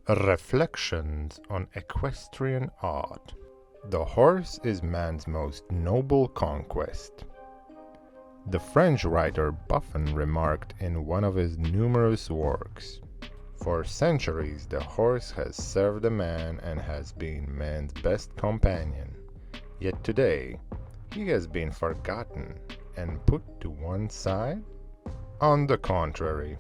Reflections on Equestrian Art. The horse is man's most noble conquest. The French writer Buffon remarked in one of his numerous works, "For centuries the horse has served a man and has been man's best companion. Yet today he has been forgotten and put to one side? On the contrary,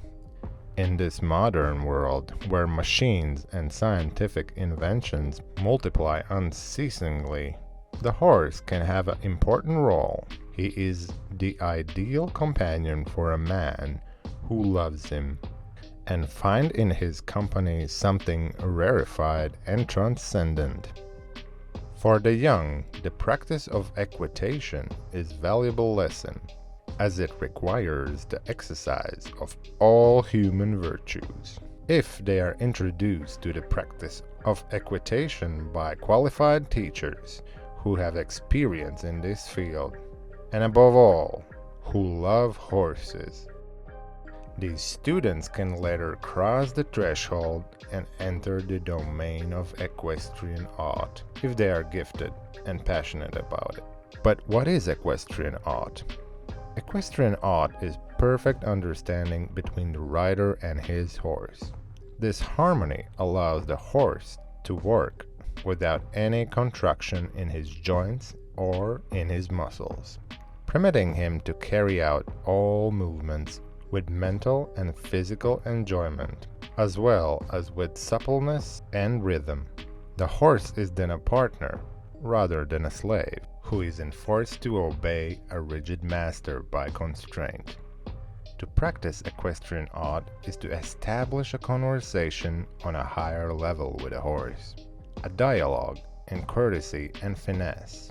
in this modern world, where machines and scientific inventions multiply unceasingly, the horse can have an important role. He is the ideal companion for a man who loves him, and find in his company something rarefied and transcendent. For the young, the practice of equitation is a valuable lesson, as it requires the exercise of all human virtues. If they are introduced to the practice of equitation by qualified teachers who have experience in this field, and above all, who love horses, these students can later cross the threshold and enter the domain of equestrian art, if they are gifted and passionate about it. But what is equestrian art? Equestrian art is perfect understanding between the rider and his horse. This harmony allows the horse to work without any contraction in his joints or in his muscles, permitting him to carry out all movements with mental and physical enjoyment, as well as with suppleness and rhythm. The horse is then a partner rather than a slave, who is enforced to obey a rigid master by constraint. To practice equestrian art is to establish a conversation on a higher level with a horse, a dialogue in courtesy and finesse.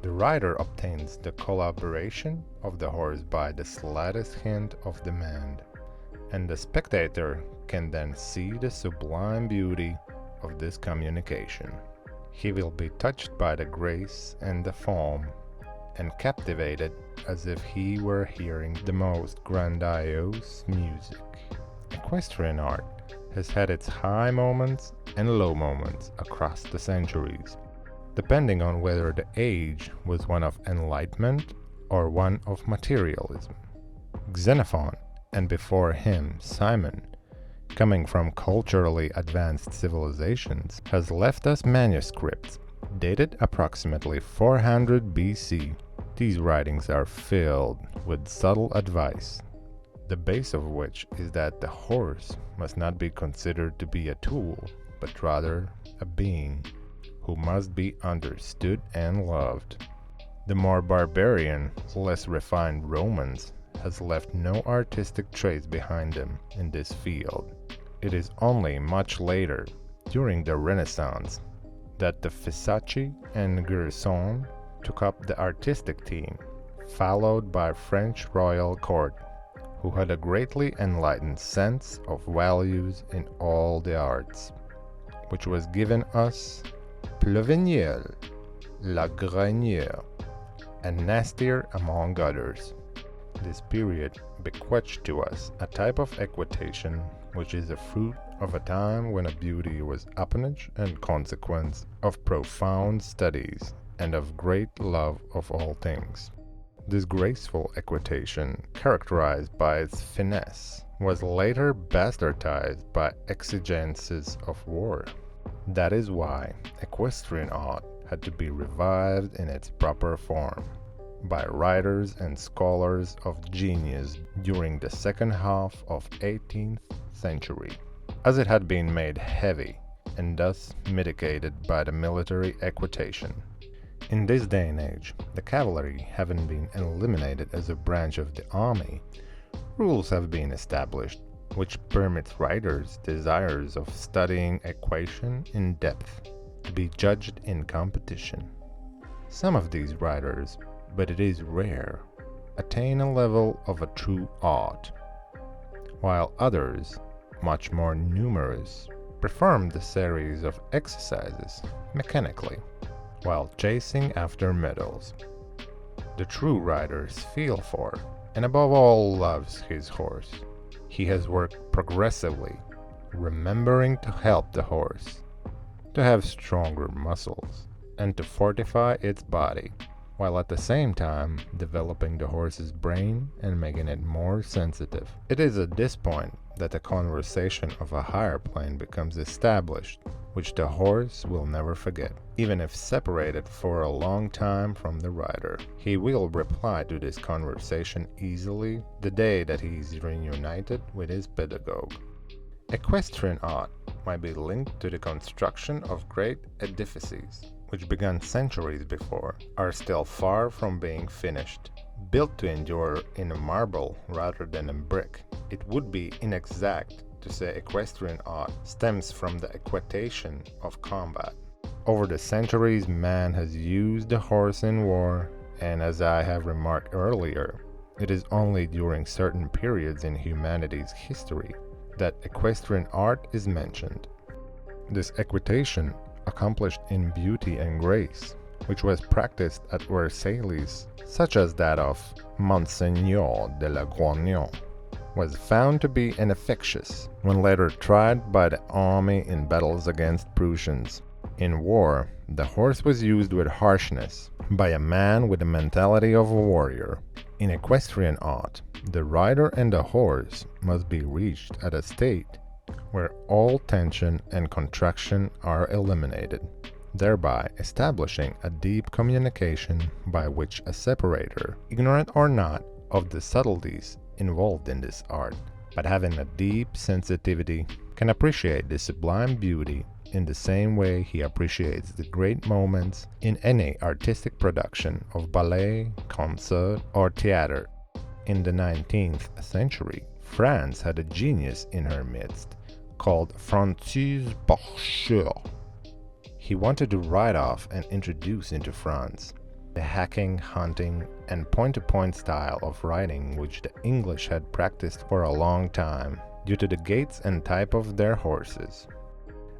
The rider obtains the collaboration of the horse by the slightest hint of demand, and the spectator can then see the sublime beauty of this communication. He will be touched by the grace and the form, and captivated as if he were hearing the most grandiose music. Equestrian art has had its high moments and low moments across the centuries, depending on whether the age was one of enlightenment or one of materialism. Xenophon, and before him Simon, coming from culturally advanced civilizations, has left us manuscripts dated approximately 400 BC. These writings are filled with subtle advice, the base of which is that the horse must not be considered to be a tool, but rather a being who must be understood and loved. The more barbarian, less refined Romans has left no artistic trace behind them in this field. It is only much later, during the Renaissance, that the Fisacci and Gerson took up the artistic theme, followed by French royal court, who had a greatly enlightened sense of values in all the arts, which was given us Pleveniel, La Grenière, and Nastier among others. This period bequeathed to us a type of equitation which is a fruit of a time when a beauty was appanage and consequence of profound studies and of great love of all things. This graceful equitation, characterized by its finesse, was later bastardized by exigencies of war. That is why equestrian art had to be revived in its proper form by writers and scholars of genius during the second half of 18th century, as it had been made heavy and thus mitigated by the military equitation. In this day and age, the cavalry having been eliminated as a branch of the army, rules have been established which permits riders desirous of studying equation in depth to be judged in competition. Some of these riders, but it is rare, attain a level of a true art, while others, much more numerous, perform the series of exercises mechanically, while chasing after medals. The true riders feel for, and above all loves his horse. He has worked progressively remembering to help the horse, to have stronger muscles, and to fortify its body, while at the same time developing the horse's brain and making it more sensitive. It is at this point that the conversation of a higher plane becomes established, which the horse will never forget. Even if separated for a long time from the rider, he will reply to this conversation easily the day that he is reunited with his pedagogue. Equestrian art might be linked to the construction of great edifices, which began centuries before, are still far from being finished. Built to endure in marble rather than in brick, it would be inexact to say equestrian art stems from the equitation of combat. Over the centuries, man has used the horse in war, and as I have remarked earlier, it is only during certain periods in humanity's history that equestrian art is mentioned. This equitation, accomplished in beauty and grace, which was practiced at Versailles, such as that of Monseigneur de la Grognon, was found to be inefficacious when later tried by the army in battles against Prussians. In war, the horse was used with harshness by a man with the mentality of a warrior. In equestrian art, the rider and the horse must be reached at a state where all tension and contraction are eliminated, thereby establishing a deep communication by which a separator, ignorant or not of the subtleties involved in this art, but having a deep sensitivity, can appreciate the sublime beauty in the same way he appreciates the great moments in any artistic production of ballet, concert, or theater. In the 19th century, France had a genius in her midst called Francis Baucher. He wanted to write off and introduce into France the hacking, hunting, and point-to-point style of writing which the English had practiced for a long time due to the gaits and type of their horses.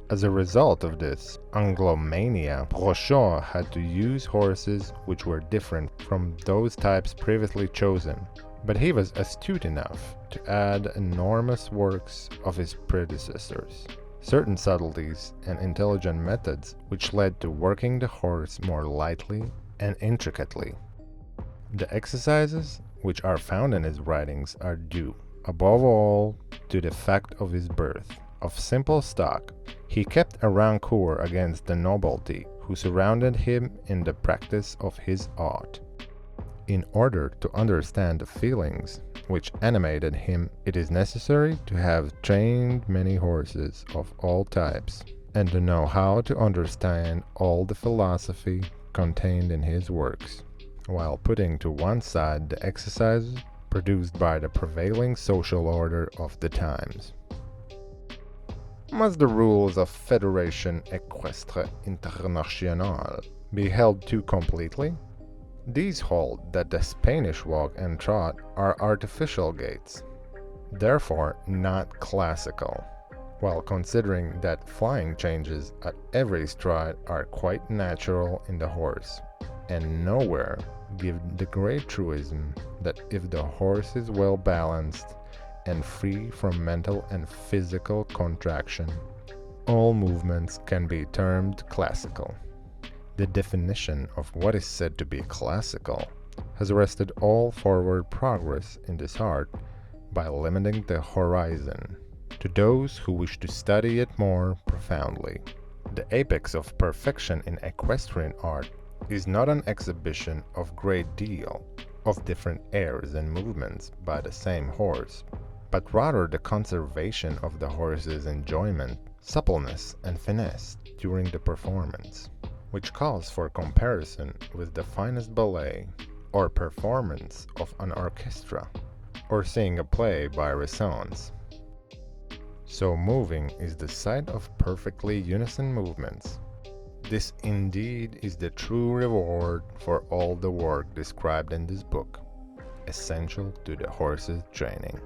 As a result of this Anglomania, Baucher had to use horses which were different from those types previously chosen, but he was astute enough to add enormous works of his predecessors, certain subtleties and intelligent methods which led to working the horse more lightly and intricately. The exercises which are found in his writings are due, above all, to the fact of his birth. Of simple stock, he kept a rancour against the nobility who surrounded him in the practice of his art. In order to understand the feelings which animated him, it is necessary to have trained many horses of all types, and to know how to understand all the philosophy contained in his works, while putting to one side the exercises produced by the prevailing social order of the times. Must the rules of Fédération Équestre Internationale be held too completely? These hold that the Spanish walk and trot are artificial gaits, therefore not classical, while considering that flying changes at every stride are quite natural in the horse, and nowhere give the great truism that if the horse is well balanced and free from mental and physical contraction, all movements can be termed classical. The definition of what is said to be classical has arrested all forward progress in this art by limiting the horizon to those who wish to study it more profoundly. The apex of perfection in equestrian art is not an exhibition of great deal of different airs and movements by the same horse, but rather the conservation of the horse's enjoyment, suppleness, and finesse during the performance, which calls for comparison with the finest ballet or performance of an orchestra, or seeing a play by Renaissance. So moving is the sight of perfectly unison movements. This indeed is the true reward for all the work described in this book, essential to the horse's training.